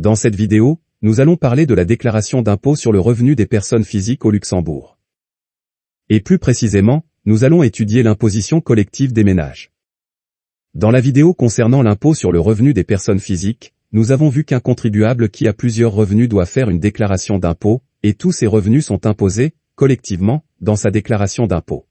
Dans cette vidéo, nous allons parler de la déclaration d'impôt sur le revenu des personnes physiques au Luxembourg. Et plus précisément, nous allons étudier l'imposition collective des ménages. Dans la vidéo concernant l'impôt sur le revenu des personnes physiques, nous avons vu qu'un contribuable qui a plusieurs revenus doit faire une déclaration d'impôt, et tous ces revenus sont imposés, collectivement, dans sa déclaration d'impôt.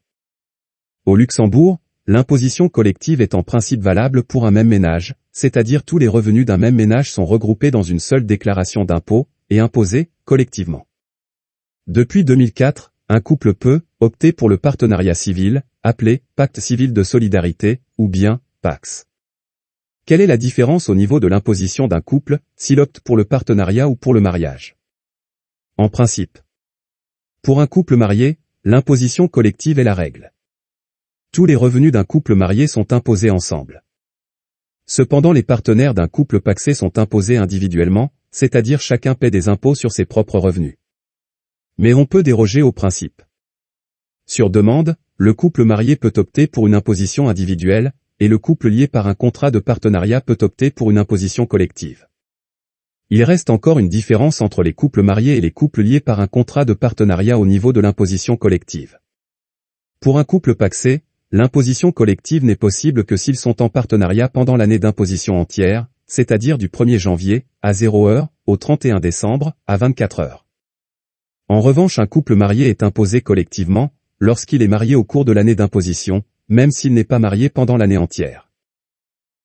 Au Luxembourg, l'imposition collective est en principe valable pour un même ménage, c'est-à-dire tous les revenus d'un même ménage sont regroupés dans une seule déclaration d'impôt, et imposés, collectivement. Depuis 2004, un couple peut opter pour le partenariat civil, appelé Pacte civil de solidarité, ou bien PACS. Quelle est la différence au niveau de l'imposition d'un couple, s'il opte pour le partenariat ou pour le mariage? En principe, pour un couple marié, l'imposition collective est la règle. Tous les revenus d'un couple marié sont imposés ensemble. Cependant, les partenaires d'un couple pacsé sont imposés individuellement, c'est-à-dire chacun paie des impôts sur ses propres revenus. Mais on peut déroger au principe. Sur demande, le couple marié peut opter pour une imposition individuelle, et le couple lié par un contrat de partenariat peut opter pour une imposition collective. Il reste encore une différence entre les couples mariés et les couples liés par un contrat de partenariat au niveau de l'imposition collective. Pour un couple pacsé, l'imposition collective n'est possible que s'ils sont en partenariat pendant l'année d'imposition entière, c'est-à-dire du 1er janvier, à 0h, au 31 décembre, à 24h. En revanche, un couple marié est imposé collectivement, lorsqu'il est marié au cours de l'année d'imposition, même s'il n'est pas marié pendant l'année entière.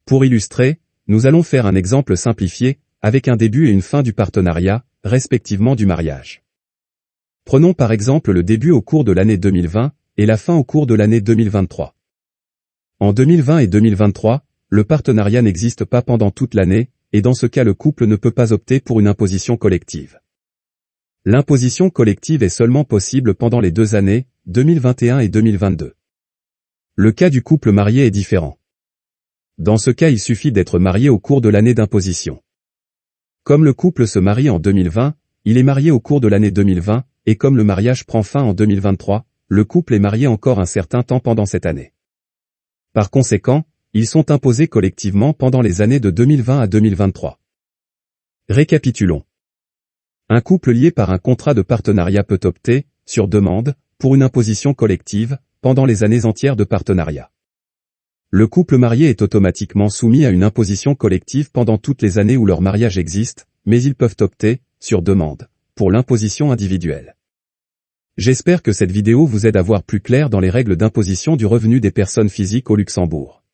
Pour illustrer, nous allons faire un exemple simplifié, avec un début et une fin du partenariat, respectivement du mariage. Prenons par exemple le début au cours de l'année 2020, et la fin au cours de l'année 2023. En 2020 et 2023, le partenariat n'existe pas pendant toute l'année, et dans ce cas le couple ne peut pas opter pour une imposition collective. L'imposition collective est seulement possible pendant les 2 années, 2021 et 2022. Le cas du couple marié est différent. Dans ce cas, il suffit d'être marié au cours de l'année d'imposition. Comme le couple se marie en 2020, il est marié au cours de l'année 2020, et comme le mariage prend fin en 2023, le couple est marié encore un certain temps pendant cette année. Par conséquent, ils sont imposés collectivement pendant les années de 2020 à 2023. Récapitulons. Un couple lié par un contrat de partenariat peut opter, sur demande, pour une imposition collective, pendant les années entières de partenariat. Le couple marié est automatiquement soumis à une imposition collective pendant toutes les années où leur mariage existe, mais ils peuvent opter, sur demande, pour l'imposition individuelle. J'espère que cette vidéo vous aide à voir plus clair dans les règles d'imposition du revenu des personnes physiques au Luxembourg.